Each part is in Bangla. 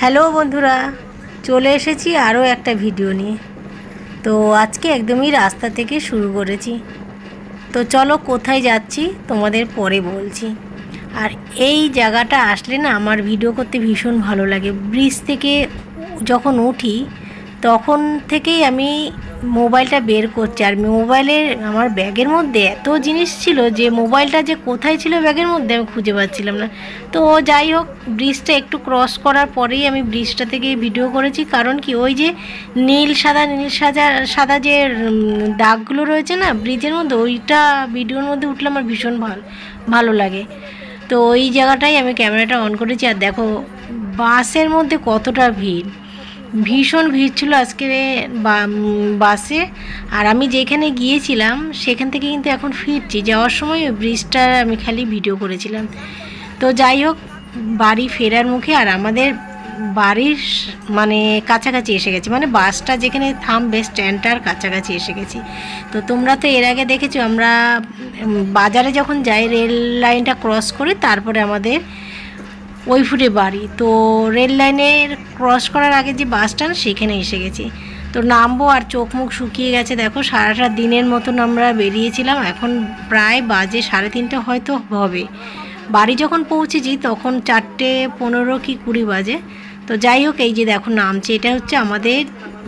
হ্যালো বন্ধুরা, চলে এসেছি আরও একটা ভিডিও নিয়ে। তো আজকে একদমই রাস্তা থেকে শুরু করেছি। তো চলো কোথায় যাচ্ছি তোমাদের পরে বলছি। আর এই জায়গাটা আসলে না আমার ভিডিও করতে ভীষণ ভালো লাগে। ব্রিজ থেকে যখন উঠি তখন থেকেই আমি মোবাইলটা বের করছি। আর মোবাইলের আমার ব্যাগের মধ্যে এত জিনিস ছিল যে মোবাইলটা যে কোথায় ছিল ব্যাগের মধ্যে আমি খুঁজে পাচ্ছিলাম না। তো যাই হোক, ব্রিজটা একটু ক্রস করার পরেই আমি ব্রিজটা থেকে ভিডিও করেছি। কারণ কি, ওই যে নীল সাদা সাদা যে দাগগুলো রয়েছে না ব্রিজের মধ্যে, ওইটা ভিডিওর মধ্যে উঠলে আমার ভীষণ ভালো লাগে। তো ওই জায়গাটাই আমি ক্যামেরাটা অন করেছি। আর দেখো বাসের মধ্যে কতটা ভিড়, ভীষণ ভিড় ছিল আজকে বাসে। আর আমি যেখানে গিয়েছিলাম সেখান থেকে কিন্তু এখন ফিরছি। যাওয়ার সময় ওই ব্রিজটা আমি খালি ভিডিও করেছিলাম। তো যাই হোক, বাড়ি ফেরার মুখে আর আমাদের বাড়ির মানে কাছাকাছি এসে গেছি, মানে বাসটা যেখানে থামবে স্ট্যান্ডটার কাছাকাছি এসে গেছি। তো তোমরা তো এর আগে দেখেছো আমরা বাজারে যখন যাই রেল লাইনটা ক্রস করে তারপরে আমাদের ওই ফুটে বাড়ি। তো রেল লাইনের ক্রস করার আগে যে বাস স্ট্যান্ড সেখানে এসে গেছি। তো নামবো আর চোখ মুখ শুকিয়ে গেছে। দেখো সারাটা দিনের মতন আমরা বেরিয়েছিলাম, এখন প্রায় বাজে 3:30 হয়তো হবে। বাড়ি যখন পৌঁছেছি তখন 4:15 কি 20 বাজে। তো যাই হোক, এই যে দেখো নামছে, এটা হচ্ছে আমাদের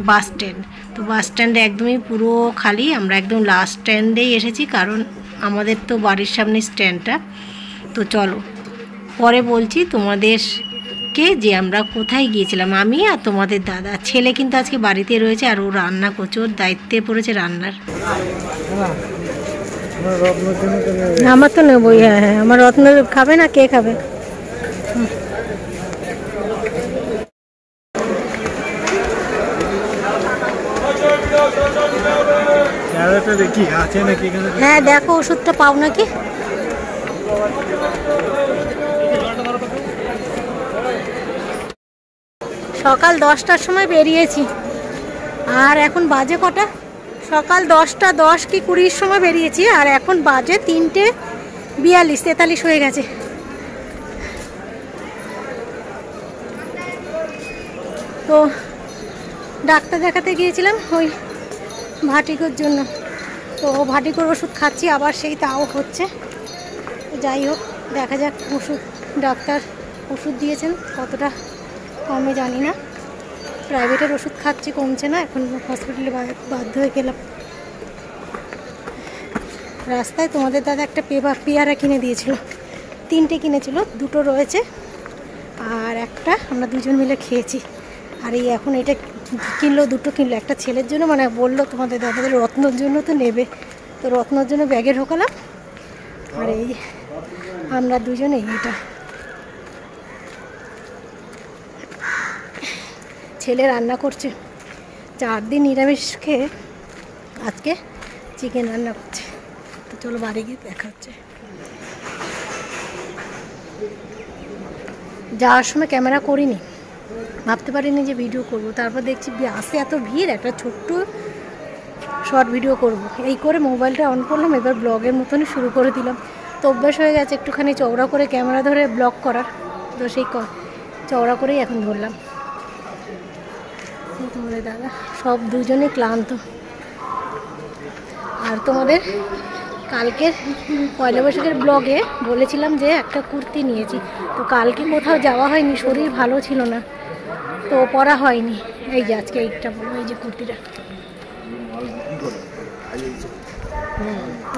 বাস স্ট্যান্ড। তো বাস স্ট্যান্ডে একদমই পুরো খালি, আমরা একদম লাস্ট স্ট্যান্ডেই এসেছি কারণ আমাদের তো বাড়ির সামনে স্ট্যান্ডটা। তো চলো পরে বলছি তোমাদেরকে যে আমরা কোথায় গিয়েছিলাম। আমি আর তোমাদের দাদা, ছেলে কিন্তু আজকে বাড়িতে রয়েছে আর ও রান্না করছে, ওর দায়িত্বে পড়েছে রান্নার। আমার তো নেবই, হ্যাঁ হ্যাঁ, আমার রত্ন খাবে না, কে খাবে? হ্যাঁ দেখো ওষুধটা পাও নাকি। সকাল 10টার সময় বেরিয়েছি আর এখন বাজে কটা? সকাল 10টা 10 কি 20 সময় বেরিয়েছি আর এখন বাজে 3:42 43 হয়ে গেছে। তো ডাক্তার দেখাতে গিয়েছিলাম ওই ভাটিকোর জন্য। তো ভাটিকোর ওষুধ খাচ্ছি, আবার সেই তাও হচ্ছে। যাই হোক, দেখা যাক। ডাক্তার ওষুধ দিয়েছেন, কতটা কমে জানি না। প্রাইভেটের ওষুধ খাচ্ছি, কমছে না, এখন হসপিটালে বাধ্য হয়ে গেলাম। রাস্তায় তোমাদের দাদা একটা পেয়ারা কিনে দিয়েছিল, 3টে কিনেছিল, 2টো রয়েছে আর একটা আমরা দুজন মিলে খেয়েছি। আর এই এখন এটা কিনলো, 2টো কিনলো, একটা ছেলের জন্য, মানে বললো তোমাদের দাদাদের রত্নর জন্য তো নেবে, তো রত্নর জন্য ব্যাগে ঢোকালাম। আর এই আমরা দুজনে এটা ছেলে রান্না করছে। 4 দিন নিরামিষ খেয়ে আজকে চিকেন রান্না করছে। তো চলো বাড়ি গিয়ে দেখা হচ্ছে। যাওয়ার সময় ক্যামেরা করিনি, ভাবতে পারিনি যে ভিডিও করব। তারপর দেখছি আসে এত ভিড়, একটা ছোট্ট শর্ট ভিডিও করব এই করে মোবাইলটা অন করলাম। এবার ব্লগের মতনই শুরু করে দিলাম। তো অভ্যাস হয়ে গেছে একটুখানি চওড়া করে ক্যামেরা ধরে ব্লগ করার, তো সেই চওড়া করেই এখন ধরলাম। তোমাদের দাদা সব দুজনেই ক্লান্ত। আর তোমাদের কালকের পয়লা বৈশাখের ব্লগে বলেছিলাম যে একটা কুর্তি নিয়েছি। তো কালকে কোথাও যাওয়া হয়নি, শরীর ভালো ছিল না, তো পরা হয়নি। এই যে আজকে এইটা বলবো, এই যে কুর্তিটা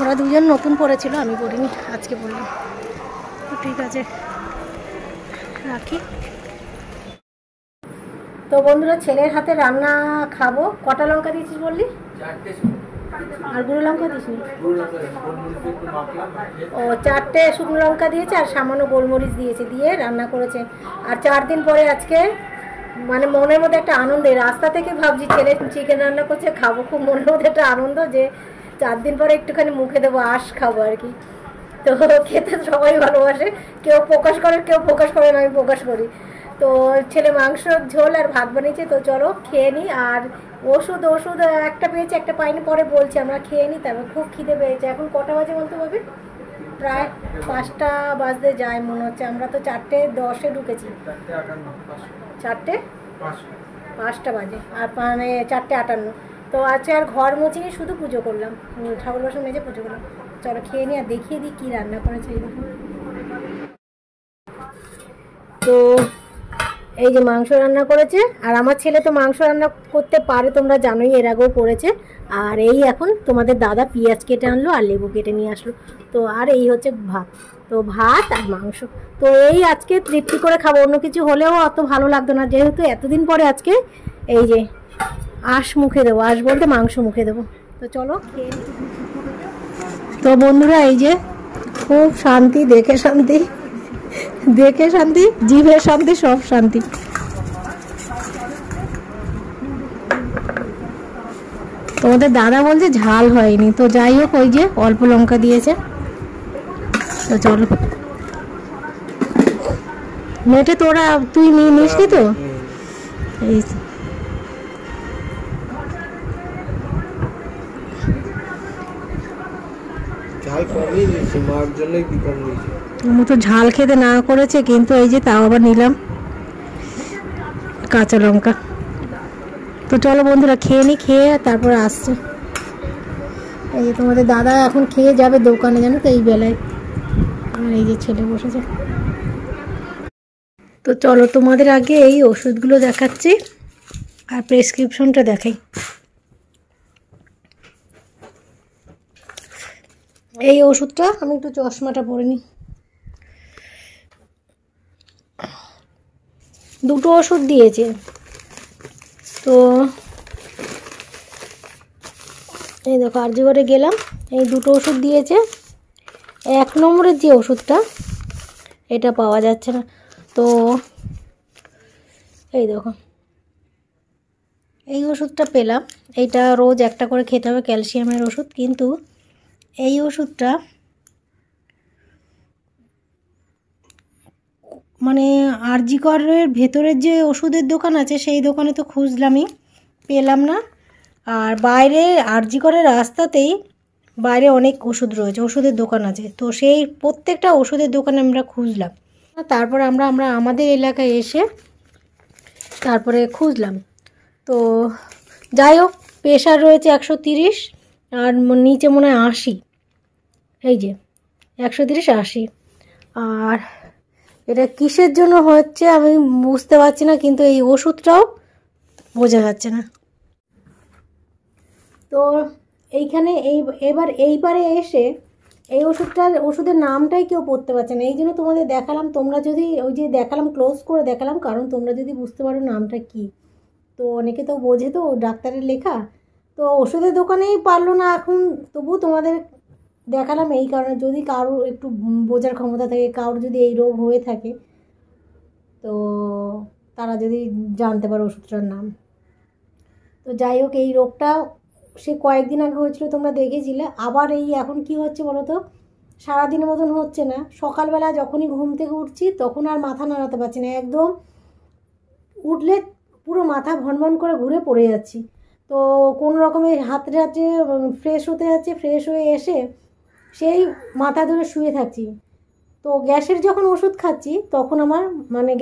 ওরা দুজন নতুন পরেছিল, আমি পরিনি, আজকে বললাম। তো ঠিক আছে, রাখি। তো বন্ধুরা, ছেলের হাতে রান্না খাবো। কটা লঙ্কা দিয়েছিস বললি? 4টে। আর গুঁড়ো লঙ্কা দিস নি? ও 4টে শুকনো লঙ্কা দিয়েছে আর সামান্য গোলমরিচ দিয়েছে, দিয়ে রান্না করেছে। আর 4 দিন পরে আজকে মানে মনের মধ্যে একটা আনন্দ, রাস্তা থেকে ভাবছি ছেলে চিকেন রান্না করছে, খাবো। খুব মনের মধ্যে একটা আনন্দ যে 4 দিন পরে একটুখানি মুখে দেবো, খাবো আর কি। তো খেতে সবাই ভালোবাসে, কেউ প্রকাশ করে কেউ প্রকাশ করে না, আমি প্রকাশ করি। তো ছেলে মাংস ঝোল আর ভাত বানিয়েছে, তো চলো খেয়ে নিই। আর ওষুধ একটা পেয়েছে একটা পাইনি, পরে বলছি, আমরা খেয়ে নিই। তারপর খুব খিদে পেয়েছে। এখন কটা বাজে বলতে পারবি? প্রায় 5টা বাজতে যায় মনে হচ্ছে। আমরা তো 4:10-এ ঢুকেছি। 5টা বাজে আর মানে 4:58। তো আজকে আর ঘর মুছিনি, শুধু পুজো করলাম, ঠাকুর বাসন মেজে পুজো করলাম। চলো খেয়ে নিই আর দেখিয়ে দিই কী রান্না করেছে। তো এই যে মাংস রান্না করেছে, আর আমার ছেলে তো মাংস রান্না করতে পারে, তোমরা জানোই, এর আগেও করেছে। আর এই এখন তোমাদের দাদা পেঁয়াজ কেটে আনলো আর লেবু কেটে নিয়ে আসলো। তো আর এই হচ্ছে ভাত, তো ভাত আর মাংস। তো এই আজকে তৃপ্তি করে খাবো, অন্য কিছু হলেও অত ভালো লাগতো না, যেহেতু এতদিন পরে আজকে এই যে আঁশ মুখে দেবো, আঁশ বলতে মাংস মুখে দেবো। তো চলো খেয়ে নিই। তো বন্ধুরা এই যে খুব শান্তি, দেখে শান্তি, দেখে শান্তি, জিভের শান্তি, সব শান্তি। তোমাদের দাদা বলছে ঝাল হয়নি, তো যাই হোক ওই যে অল্প লঙ্কা দিয়েছে। তো চলো মেটে তোরা তুই নিয়ে নিসনি তো এই তো ঝাল খেতে না করেছে, কিন্তু এই যে তাও আবার নিলাম কাঁচা লঙ্কা। তো চলো বন্ধুরা খেয়ে নি, খেয়ে তারপরে আসছে। এই যে তোমাদের দাদা এখন খেয়ে যাবে দোকানে, জানো তো এই বেলায়। আর এই যে ছেলে বসেছে। তো চলো তোমাদের আগে এই ওষুধগুলো দেখাচ্ছি আর প্রেসক্রিপশনটা দেখাই। এই ওষুধটা আমি একটু চশমাটা পরে নিই। দুটো ওষুধ দিয়েছে। তো এই দেখো আরজিগরে গেলাম, এই দুটো ওষুধ দিয়েছে। 1 নম্বরের যে ওষুধটা এটা পাওয়া যাচ্ছে না। তো এই দেখো এই ওষুধটা পেলাম, এইটা রোজ একটা করে খেতে হবে, ক্যালসিয়ামের ওষুধ। কিন্তু এই ওষুধটা মানে আরজিকরের ভেতরের যে ওষুধের দোকান আছে সেই দোকানে তো খুঁজলামই, পেলাম না। আর বাইরে আরজিকরের রাস্তাতেই বাইরে অনেক ওষুধ রয়েছে, ওষুধের দোকান আছে। তো সেই প্রত্যেকটা ওষুধের দোকানে আমরা খুঁজলাম, তারপরে আমরা আমাদের এলাকায় এসে তারপরে খুঁজলাম। তো যাই হোক প্রেশার রয়েছে 130 আর নিচে মনে হয় 80। এই যে 130-80। আর এটা কিসের জন্য হচ্ছে আমি বুঝতে পারছি না, কিন্তু এই ওষুধটাও বোঝা যাচ্ছে না। তো এইখানে এইবারে এসে এই ওষুধের নামটাই কেউ পড়তে পারছে না, এই জন্য তোমাদের দেখালাম। তোমরা যদি ওই যে দেখালাম, ক্লোজ করে দেখালাম, কারণ তোমরা যদি বুঝতে পারো নামটা কি। তো অনেকে তো বোঝে তো ডাক্তারের লেখা, তো ওষুধের দোকানেই পারলো না এখন, তবু তোমাদের দেখালাম এই কারণে, যদি কারোর একটু বোঝার ক্ষমতা থাকে, কারোর যদি এই রোগ হয়ে থাকে, তো তারা যদি জানতে পারো ওষুধটার নাম। তো যাই হোক এই রোগটা সে কয়েকদিন আগে হয়েছিল, তোমরা দেখেছিলে। আবার এই এখন কি হচ্ছে বলো তো, সারাদিনের মতন হচ্ছে না, সকালবেলা যখনই ঘুম থেকে উঠছি তখন আর মাথা নাড়াতে পারছি না, একদম উঠলে পুরো মাথা ভনভন করে ঘুরে পড়ে যাচ্ছি। তো কোনো রকমে হাতে ফ্রেশ হতে যাচ্ছে, ফ্রেশ হয়ে এসে সেই মাথা ধরে শুয়ে থাকছি। তো গ্যাসের যখন ওষুধ খাচ্ছি তখন আমার মানে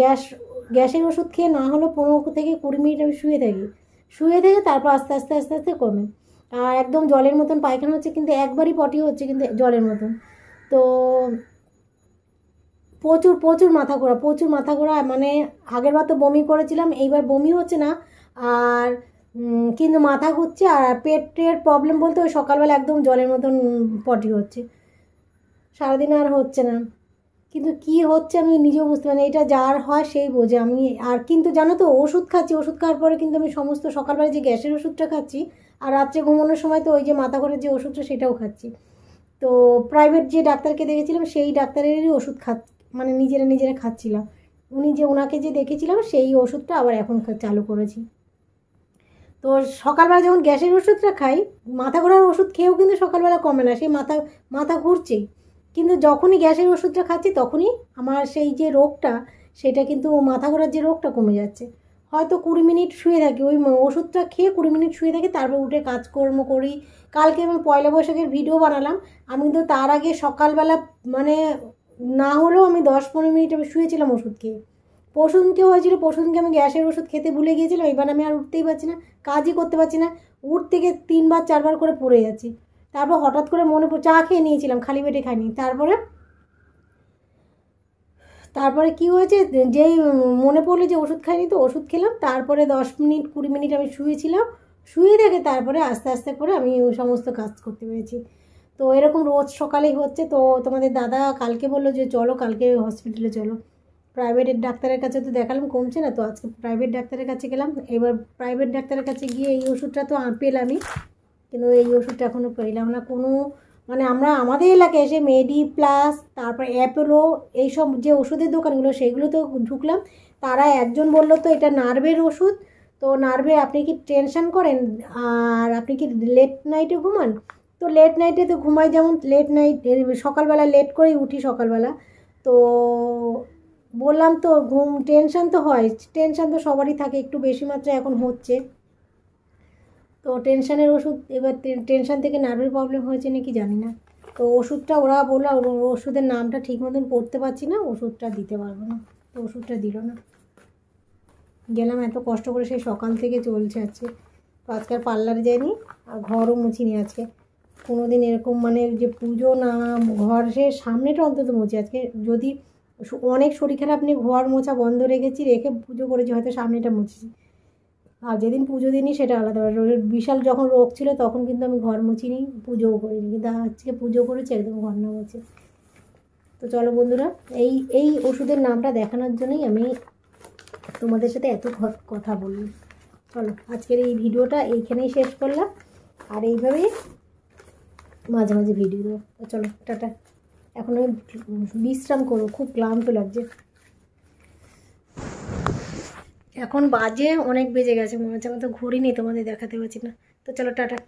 গ্যাসের ওষুধ খেয়ে না হলেও 15 থেকে 20 মিনিট আমি শুয়ে থেকে তারপর আস্তে আস্তে আস্তে আস্তে কমে। আর একদম জলের মতন পায়খানা হচ্ছে, কিন্তু একবারই পটি হচ্ছে, কিন্তু জলের মতন। তো প্রচুর প্রচুর মাথা ঘোরা, মানে আগেরবার তো বমি করেছিলাম, এইবার বমি হচ্ছে না। আর কিন্তু মাথা ঘুরছে, আর পেটের প্রবলেম বলতে ওই সকালবেলা একদম জলের মতন পটি হচ্ছে, সারাদিন আর হচ্ছে না। কিন্তু কি হচ্ছে আমি নিজেও বুঝতে পারি না, এটা যার হয় সেই বোঝে। আমি আর কিন্তু জানো তো ওষুধ খাচ্ছি, ওষুধ খাওয়ার পরে কিন্তু আমি সমস্ত সকালবেলা যে গ্যাসের ওষুধটা খাচ্ছি, আর রাত্রে ঘুমানোর সময় তো ওই যে মাথা ঘোরার যে ওষুধটা সেটাও খাচ্ছি। তো প্রাইভেট যে ডাক্তারকে দেখেছিলাম সেই ডাক্তারেরই ওষুধ মানে নিজেরা খাচ্ছিলাম। ওনাকে যে দেখেছিলাম সেই ওষুধটা আবার এখন চালু করেছি। তো সকালবেলা যখন গ্যাসের ওষুধটা খাই, মাথা ঘোরার ওষুধ খেয়েও কিন্তু সকালবেলা কমে না, সেই মাথা ঘুরছেই। কিন্তু যখনই গ্যাসের ওষুধটা খাচ্ছি তখনই আমার সেই যে রোগটা, সেটা কিন্তু মাথা ঘোরার যে রোগটা কমে যাচ্ছে। হয়তো 20 মিনিট শুয়ে থাকি, ওই ওষুধটা খেয়ে 20 মিনিট শুয়ে থাকি, তারপর উঠে কাজকর্ম করি। কালকে আমি পয়লা বৈশাখের ভিডিও বানালাম, আমি তো তার আগে সকালবেলা মানে না হলেও আমি 10-15 মিনিট আমি শুয়েছিলাম ওষুধ খেয়ে। পরশুদিনকেও হয়েছিল, পরশুদিনকে আমি গ্যাসের ওষুধ খেতে ভুলে গিয়েছিলাম, এবার আমি আর উঠতেই পারছি না, কাজই করতে পারছি না, উঠ থেকে 3-4 করে পড়ে যাচ্ছি। তারপর হঠাৎ করে মনে চা খেয়ে নিয়েছিলাম, খালি পেটে খাইনি। তারপরে কি হয়েছে, যেই মনে পড়লো যে ওষুধ খাইনি, তো ওষুধ খেলাম। তারপরে 10-20 মিনিট আমি শুয়েছিলাম, শুয়ে থেকে তারপরে আস্তে আস্তে করে আমি ওই সমস্ত কাজ করতে পেরেছি। তো এরকম রোজ সকালেই হচ্ছে। তো তোমাদের দাদা কালকে বললো যে চলো কালকে হসপিটালে চলো, প্রাইভেটের ডাক্তারের কাছে তো দেখালাম, কমছে না, তো আজকে প্রাইভেট ডাক্তারের কাছে গেলাম। এবার প্রাইভেট ডাক্তারের কাছে গিয়ে এই ওষুধটা তো পেলামই, কিন্তু এই ওষুধটা এখনও পেলাম না। কোনো মানে আমরা আমাদের এলাকায় এসে মেডি প্লাস, তারপর অ্যাপোলো, এইসব যে ওষুধের দোকানগুলো সেগুলো তো ঢুকলাম, তারা একজন বললো তো এটা নার্ভের ওষুধ। তো নার্ভে আপনি কি টেনশন করেন আর আপনি কি লেট নাইটে ঘুমান? তো লেট নাইটে তো ঘুমাই, যেমন লেট নাইট সকালবেলা লেট করেই উঠি সকালবেলা। তো বললাম তো টেনশন তো হয়, টেনশন তো সবারই থাকে, একটু বেশি মাত্রায় এখন হচ্ছে। তো টেনশানের ওষুধ, এবার টেনশান থেকে নার্ভের প্রবলেম হয়েছে নাকি জানি না। তো ওষুধটা ওরা বললো, ওষুধের নামটা ঠিক মতন পড়তে পারছি না, ওষুধটা দিতে পারবো না। তো ওষুধটা দিল না, গেলাম এত কষ্ট করে, সেই সকাল থেকে চলছে আজকে। তো আজকে আর পার্লারে যাইনি, আর ঘরও মুছিনি আজকে। কোনো দিন এরকম মানে যে পুজো না, ঘর সে সামনেটা অন্তত মুছি আজকে। যদি অনেক শরীর খারাপ নিয়ে ঘর মোছা বন্ধ রেখে পুজো করেছি, হয়তো সামনেটা মুছেছি। আর যেদিন পুজো দিনই সেটা আলাদা, বিশাল যখন রোগ ছিল তখন কিন্তু আমি ঘর মুছিনি, পুজোও করিনি, কিন্তু আজকে পুজো করেছি একদম ঘর না মুছে। তো চলো বন্ধুরা, এই ওষুধের নামটা দেখানোর জন্যই আমি তোমাদের সাথে এত কথা বললাম। চলো আজকের এই ভিডিওটা এইখানেই শেষ করলাম, আর এইভাবেই মাঝে মাঝে ভিডিও দেবো। চলো টাটা, এখন আমি বিশ্রাম করবো, খুব ক্লান্ত লাগছে। এখন বাজে অনেক বেজে গেছে মনে হচ্ছে, আমার তো ঘড়ি নেই, তোমাদের দেখাতে পারছি না। তো চলো টাটা।